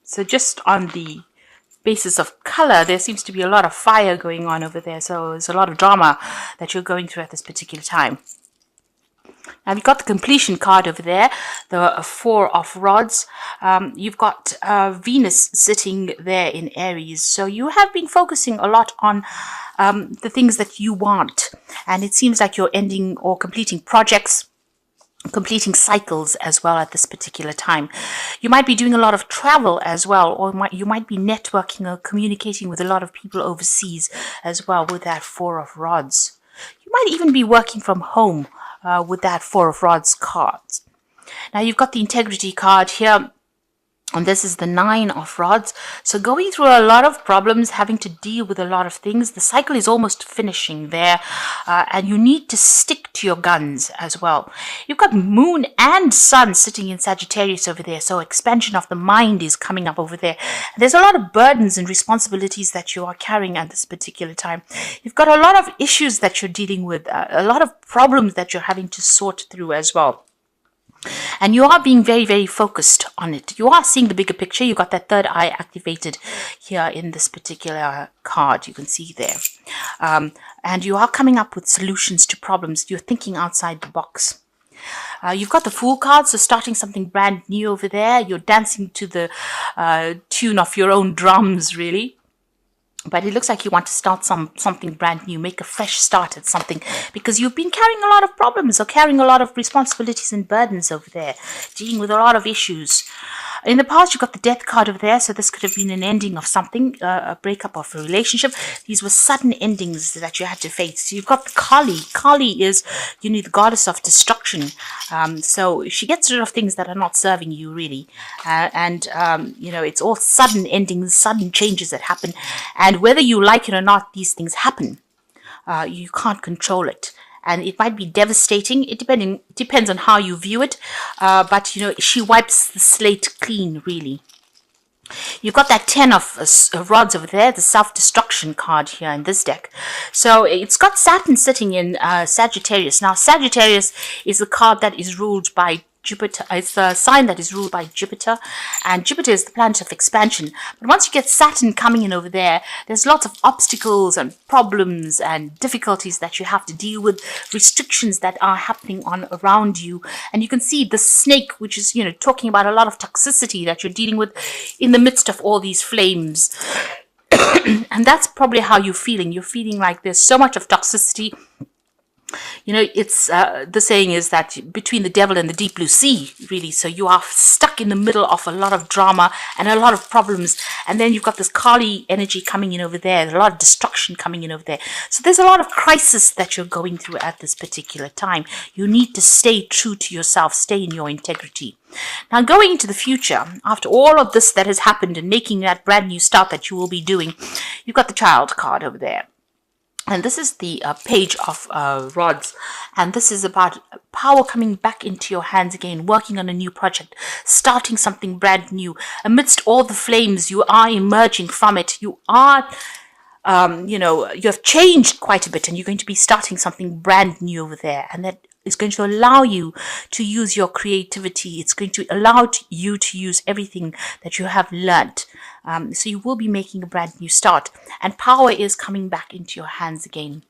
So just on the basis of color, there seems to be a lot of fire going on over there. So there's a lot of drama that you're going through at this particular time. Now you've got the completion card over there, the Four of Rods. You've got Venus sitting there in Aries. So you have been focusing a lot on the things that you want. And it seems like you're ending or completing projects, completing cycles as well at this particular time. You might be doing a lot of travel as well, or you might be networking or communicating with a lot of people overseas as well with that Four of Rods. You might even be working from home with that Four of Rods cards. Now you've got the Integrity card here, and this is the Nine of Rods. So going through a lot of problems, having to deal with a lot of things. The cycle is almost finishing there, and you need to stick to your guns as well. You've got Moon and Sun sitting in Sagittarius over there, so expansion of the mind is coming up over there. There's a lot of burdens and responsibilities that you are carrying at this particular time. You've got a lot of issues that you're dealing with, a lot of problems that you're having to sort through as well. And you are being very, very focused on it. You are seeing the bigger picture. You've got that third eye activated here in this particular card. You can see there. And you are coming up with solutions to problems. You're thinking outside the box. You've got the Fool card, so starting something brand new over there. You're dancing to the tune of your own drums, really. But it looks like you want to start something brand new, make a fresh start at something, because you've been carrying a lot of problems or carrying a lot of responsibilities and burdens over there, dealing with a lot of issues. In the past, you've got the Death card over there, so this could have been an ending of something, a breakup of a relationship. These were sudden endings that you had to face. So you've got the Kali. Kali is, the goddess of destruction. So she gets rid of things that are not serving you, really. It's all sudden endings, sudden changes that happen. And whether you like it or not, these things happen. You can't control it. And it might be devastating. It depends on how you view it. But she wipes the slate clean, really. You've got that 10 of rods over there, the self-destruction card here in this deck. So it's got Saturn sitting in Sagittarius. Now, Sagittarius is a card that is ruled by Jupiter. It's a sign that is ruled by Jupiter, and Jupiter is the planet of expansion. But once you get Saturn coming in over there, there's lots of obstacles and problems and difficulties that you have to deal with, restrictions that are happening on around you. And you can see the snake, which is, talking about a lot of toxicity that you're dealing with in the midst of all these flames. And that's probably how you're feeling. You're feeling like there's so much of toxicity. It's the saying is that between the devil and the deep blue sea, really. So you are stuck in the middle of a lot of drama and a lot of problems. And then you've got this Kali energy coming in over there. There's a lot of destruction coming in over there. So there's a lot of crisis that you're going through at this particular time. You need to stay true to yourself, stay in your integrity. Now, going into the future, after all of this that has happened and making that brand new start that you will be doing, you've got the Child card over there. And this is the Page of Rods. And this is about power coming back into your hands again, working on a new project, starting something brand new. Amidst all the flames, you are emerging from it. You are, you have changed quite a bit, and you're going to be starting something brand new over there. And that is going to allow you to use your creativity. It's going to allow you to use everything that you have learnt. So you will be making a brand new start. And power is coming back into your hands again.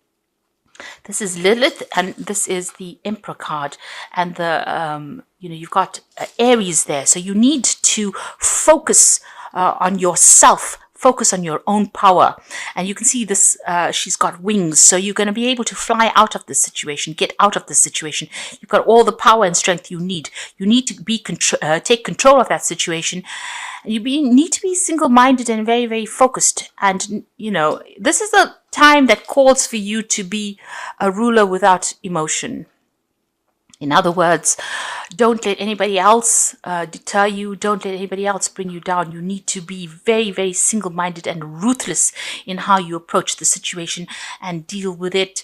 This is Lilith, and this is the Emperor card. And the you've got Aries there. So you need to focus on yourself. Focus on your own power. And you can see this, she's got wings. So you're going to be able to fly out of this situation, get out of this situation. You've got all the power and strength you need. You need to be take control of that situation. You need to be single-minded and very, very focused. And, this is a time that calls for you to be a ruler without emotion. In other words, don't let anybody else deter you. Don't let anybody else bring you down. You need to be very, very single-minded and ruthless in how you approach the situation and deal with it.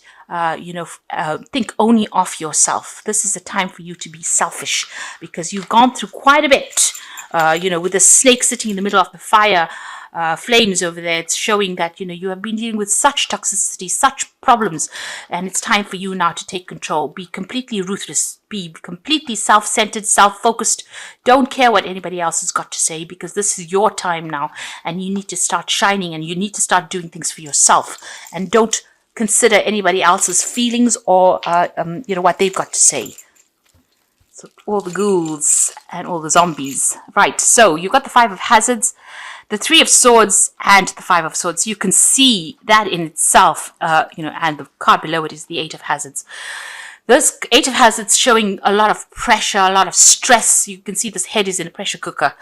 Think only of yourself. This is a time for you to be selfish because you've gone through quite a bit. With the snake sitting in the middle of the fire. flames over there. It's showing that, you have been dealing with such toxicity, such problems, and it's time for you now to take control. Be completely ruthless. Be completely self-centered, self-focused. Don't care what anybody else has got to say, because this is your time now, and you need to start shining, and you need to start doing things for yourself, and don't consider anybody else's feelings or what they've got to say. So all the ghouls and all the zombies. Right, so you've got the Five of Hazards, the Three of Swords, and the Five of Swords. You can see that in itself, and the card below it is the Eight of Hazards. This Eight of Hazards showing a lot of pressure, a lot of stress. You can see this head is in a pressure cooker.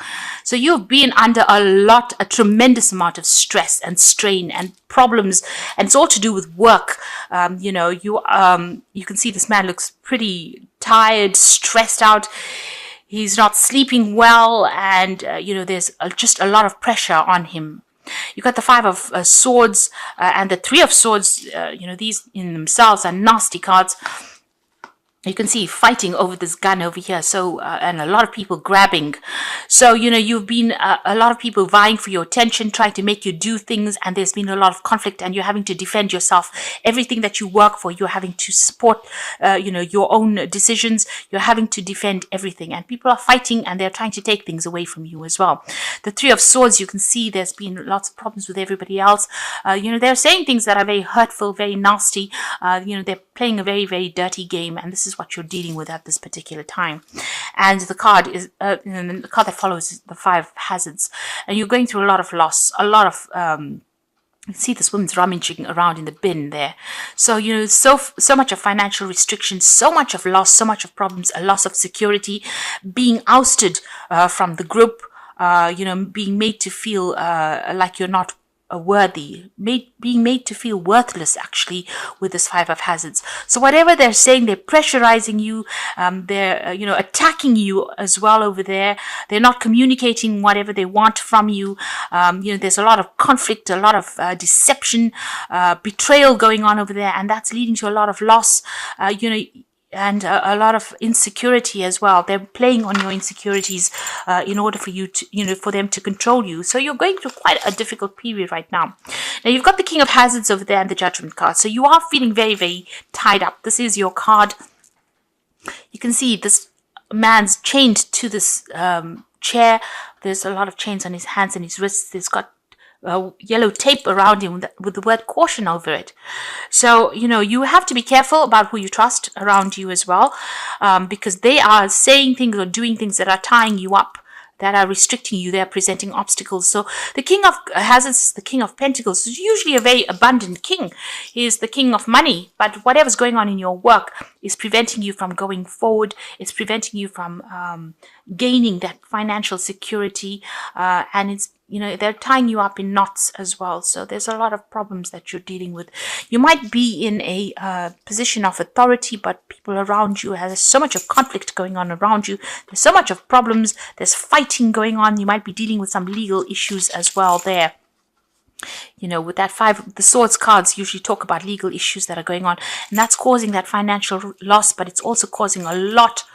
So you've been under a tremendous amount of stress and strain and problems, and it's all to do with work. You can see this man looks pretty tired, stressed out. He's not sleeping well, and there's just a lot of pressure on him. You've got the Five of Swords and the Three of Swords. These in themselves are nasty cards. You can see fighting over this gun over here. So, and a lot of people grabbing. So, you've been a lot of people vying for your attention, trying to make you do things, and there's been a lot of conflict, and you're having to defend yourself. Everything that you work for, you're having to support, your own decisions. You're having to defend everything, and people are fighting, and they're trying to take things away from you as well. The Three of Swords, you can see there's been lots of problems with everybody else. They're saying things that are very hurtful, very nasty. They're playing a very, very dirty game, and this is what you're dealing with at this particular time. And the card is the card that follows is the Five of Hazards, and you're going through a lot of loss, a lot of you see this woman's rummaging around in the bin there. So so much of financial restrictions, so much of loss, so much of problems, a loss of security, being ousted from the group, being made to feel like you're not worthy, being made to feel worthless, actually, with this Five of Hazards. So whatever they're saying, they're pressurizing you, they're attacking you as well over there. They're not communicating whatever they want from you. There's a lot of conflict, a lot of deception, betrayal going on over there, and that's leading to a lot of loss. And a lot of insecurity as well. They're playing on your insecurities in order for you to, for them to control you. So you're going through quite a difficult period right now. Now you've got the King of Hazards over there and the Judgment card. So you are feeling very, very tied up. This is your card. You can see this man's chained to this chair. There's a lot of chains on his hands and his wrists. He's got yellow tape around him with the word caution over it. So, you have to be careful about who you trust around you as well, because they are saying things or doing things that are tying you up, that are restricting you. They're presenting obstacles. So the King of Hazards is the King of Pentacles. He's usually a very abundant king. He is the king of money, but whatever's going on in your work is preventing you from going forward. It's preventing you from gaining that financial security, and it's they're tying you up in knots as well. So there's a lot of problems that you're dealing with. You might be in a position of authority, but people around you, there's so much of conflict going on around you. There's so much of problems. There's fighting going on. You might be dealing with some legal issues as well there. With that Five, the Swords cards usually talk about legal issues that are going on, and that's causing that financial loss, but it's also causing a lot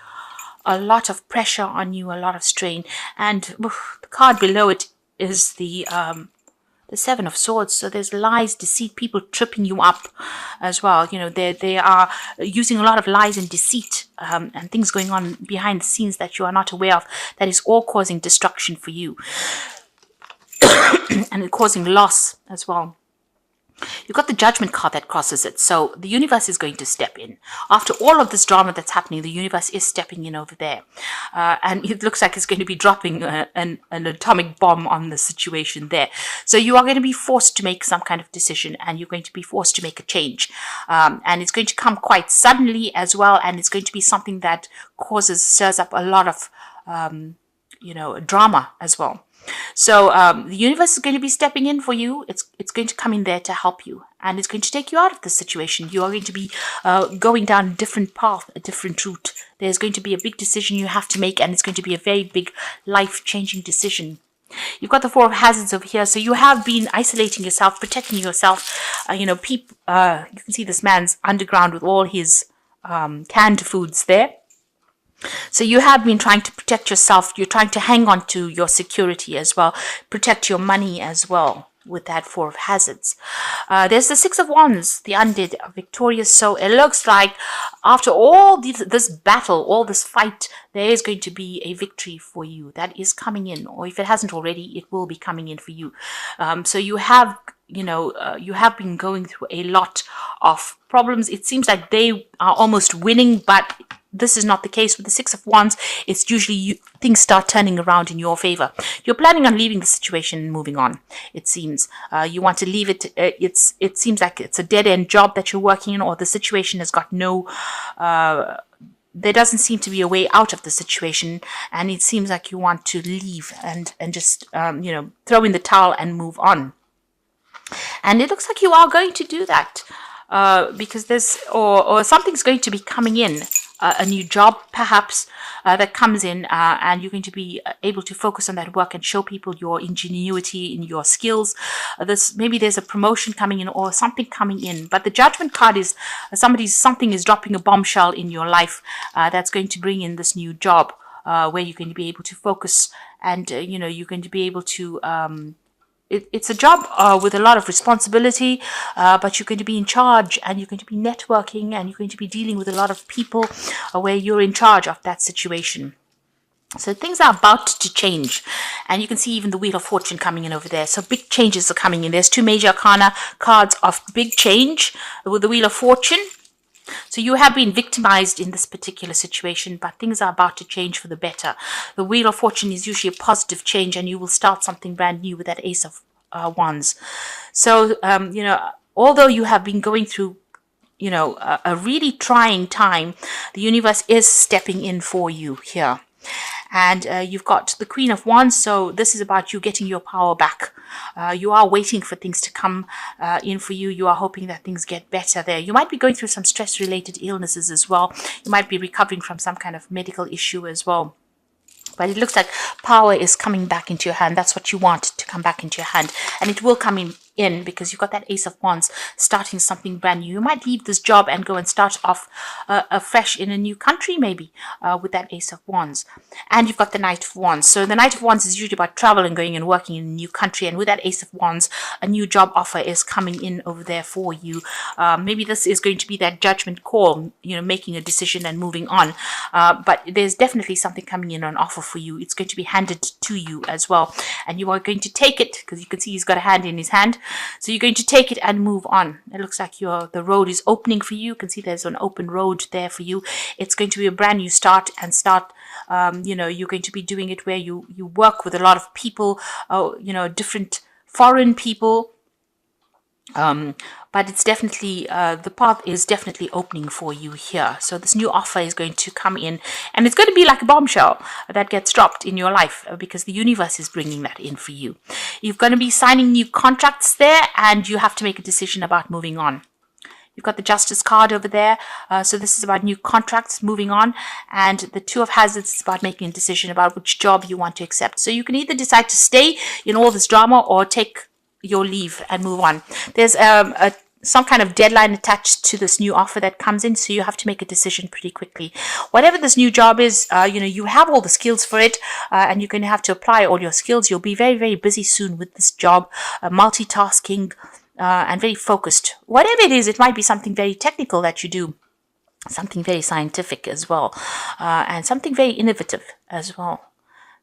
of pressure on you, a lot of strain. And the card below it is the Seven of Swords. So there's lies, deceit, people tripping you up as well. They are using a lot of lies and deceit, and things going on behind the scenes that you are not aware of. That is all causing destruction for you and causing loss as well. You've got the Judgment card that crosses it. So the universe is going to step in. After all of this drama that's happening, the universe is stepping in over there. And it looks like it's going to be dropping an atomic bomb on the situation there. So you are going to be forced to make some kind of decision, and you're going to be forced to make a change. And it's going to come quite suddenly as well. And it's going to be something that stirs up a lot of, drama as well. So the universe is going to be stepping in for you. It's going to come in there to help you, and it's going to take you out of this situation. You are going to be going down a different path, a different route. There's going to be a big decision you have to make, and it's going to be a very big life-changing decision. You've got the Four of Hazards over here, so you have been isolating yourself, protecting yourself. You can see this man's underground with all his canned foods there. So you have been trying to protect yourself. You're trying to hang on to your security as well, protect your money as well with that Four of Hazards. There's the Six of Wands, the undead are victorious. So it looks like after all this battle, all this fight, there is going to be a victory for you that is coming in, or if it hasn't already, it will be coming in for you. So you have, you have been going through a lot of problems. It seems like they are almost winning, but this is not the case with the Six of Wands. It's usually things start turning around in your favor. You're planning on leaving the situation and moving on. It seems you want to leave it. It seems like it's a dead end job that you're working in, or the situation has got no. There doesn't seem to be a way out of the situation, and it seems like you want to leave and just throw in the towel and move on. And it looks like you are going to do that because there's or something's going to be coming in. A new job perhaps that comes in, and you're going to be able to focus on that work and show people your ingenuity in your skills. Maybe there's a promotion coming in or something coming in, but the Judgment card is something is dropping a bombshell in your life that's going to bring in this new job where you're going to be able to focus, and you're going to be able to it's a job with a lot of responsibility, but you're going to be in charge, and you're going to be networking, and you're going to be dealing with a lot of people where you're in charge of that situation. So things are about to change, and you can see even the Wheel of Fortune coming in over there. So big changes are coming in. There's two major arcana cards of big change with the Wheel of Fortune. So you have been victimized in this particular situation, but things are about to change for the better. The Wheel of Fortune is usually a positive change, and you will start something brand new with that Ace of Wands. So, although you have been going through, a really trying time, the universe is stepping in for you here. And you've got the Queen of Wands, so this is about you getting your power back. You are waiting for things to come in for you. You are hoping that things get better there. You might be going through some stress-related illnesses as well. You might be recovering from some kind of medical issue as well. But it looks like power is coming back into your hand. That's what you want to come back into your hand. And it will come in because you've got that Ace of Wands, starting something brand new. You might leave this job and go and start off afresh in a new country, maybe, with that Ace of Wands. And you've got the Knight of Wands. So the Knight of Wands is usually about travel and going and working in a new country. And with that Ace of Wands, a new job offer is coming in over there for you. Maybe this is going to be that judgment call, making a decision and moving on. But there's definitely something coming in on offer for you. It's going to be handed to you as well. And you are going to take it, because you can see he's got a hand in his hand. So you're going to take it and move on. It looks like the road is opening for you. You can see there's an open road there for you. It's going to be a brand new start, and you're going to be doing it where you work with a lot of people, different foreign people. But it's definitely, the path is definitely opening for you here. So this new offer is going to come in, and it's going to be like a bombshell that gets dropped in your life because the universe is bringing that in for you. You're going to be signing new contracts there, and you have to make a decision about moving on. You've got the Justice card over there. So this is about new contracts, moving on. And the Two of Hazards is about making a decision about which job you want to accept. So you can either decide to stay in all this drama or take your leave and move on. There's some kind of deadline attached to this new offer that comes in, so you have to make a decision pretty quickly. Whatever this new job is, you have all the skills for it, and you're going to have to apply all your skills. You'll be very, very busy soon with this job, multitasking and very focused. Whatever it is, it might be something very technical that you do, something very scientific as well, and something very innovative as well.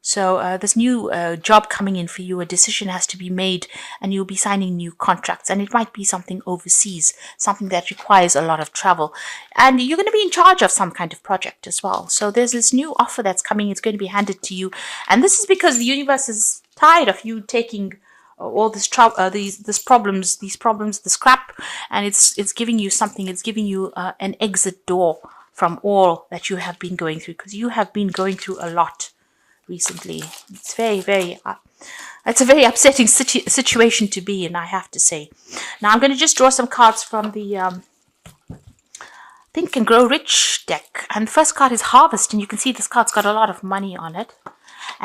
So this new job coming in for you, a decision has to be made, and you'll be signing new contracts. And it might be something overseas, something that requires a lot of travel. And you're going to be in charge of some kind of project as well. So there's this new offer that's coming. It's going to be handed to you. And this is because the universe is tired of you taking all this trouble, these problems, this crap, and it's giving you something. It's giving you an exit door from all that you have been going through, because you have been going through a lot recently. It's very, very it's a very upsetting situation to be in, I have to say. Now I'm going to just draw some cards from the Think and Grow Rich deck, and the first card is Harvest, and you can see this card's got a lot of money on it,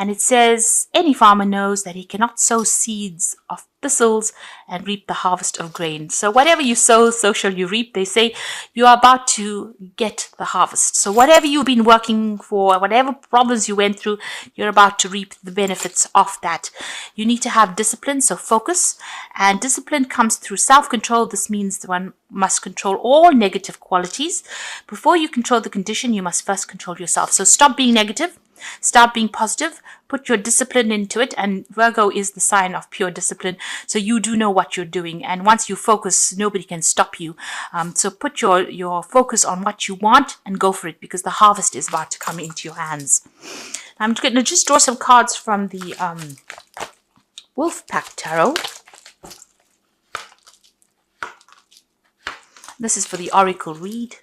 And it says, any farmer knows that he cannot sow seeds of thistles and reap the harvest of grain. So whatever you sow, so shall you reap. They say you are about to get the harvest. So whatever you've been working for, whatever problems you went through, you're about to reap the benefits of that. You need to have discipline, so focus. And discipline comes through self-control. This means one must control all negative qualities. Before you control the condition, you must first control yourself. So stop being negative. Start being positive, put your discipline into it, and Virgo is the sign of pure discipline, so you do know what you're doing, and once you focus, nobody can stop you. So put your focus on what you want and go for it, because the harvest is about to come into your hands. I'm going to just draw some cards from the Wolf Pack Tarot. This is for the Oracle read.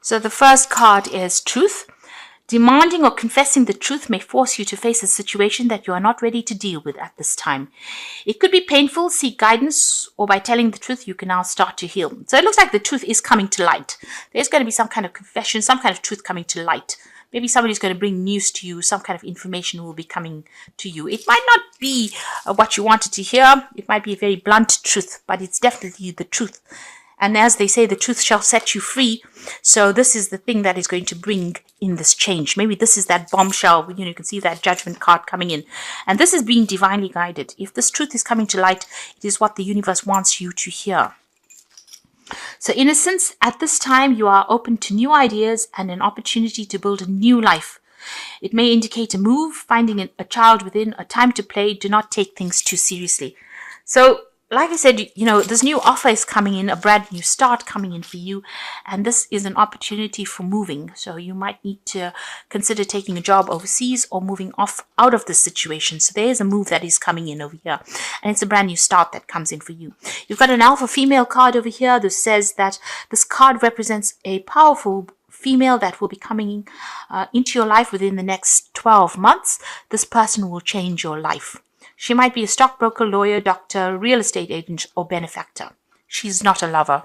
So the first card is Truth. Demanding or confessing the truth may force you to face a situation that you are not ready to deal with at this time. It could be painful, seek guidance, or by telling the truth, you can now start to heal. So it looks like the truth is coming to light. There's going to be some kind of confession, some kind of truth coming to light. Maybe somebody's going to bring news to you, some kind of information will be coming to you. It might not be what you wanted to hear. It might be a very blunt truth, but it's definitely the truth. And as they say, the truth shall set you free. So this is the thing that is going to bring in this change. Maybe this is that bombshell. You can see that judgment card coming in. And this is being divinely guided. If this truth is coming to light, it is what the universe wants you to hear. So innocence, at this time, you are open to new ideas and an opportunity to build a new life. It may indicate a move, finding a child within, a time to play. Do not take things too seriously. So like I said, this new offer is coming in, a brand new start coming in for you. And this is an opportunity for moving. So you might need to consider taking a job overseas or moving out of this situation. So there is a move that is coming in over here. And it's a brand new start that comes in for you. You've got an alpha female card over here that says that this card represents a powerful female that will be coming into your life within the next 12 months. This person will change your life. She might be a stockbroker, lawyer, doctor, real estate agent, or benefactor. She's not a lover.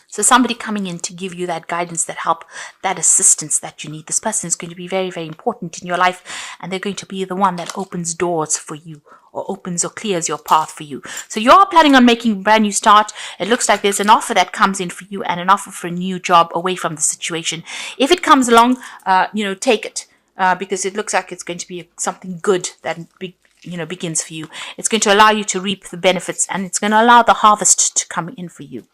So somebody coming in to give you that guidance, that help, that assistance that you need. This person is going to be very, very important in your life, and they're going to be the one that opens doors for you, or opens or clears your path for you. So you're planning on making a brand new start. It looks like there's an offer that comes in for you, and an offer for a new job away from the situation. If it comes along, take it, because it looks like it's going to be something good that begins for you. It's going to allow you to reap the benefits, and it's going to allow the harvest to come in for you.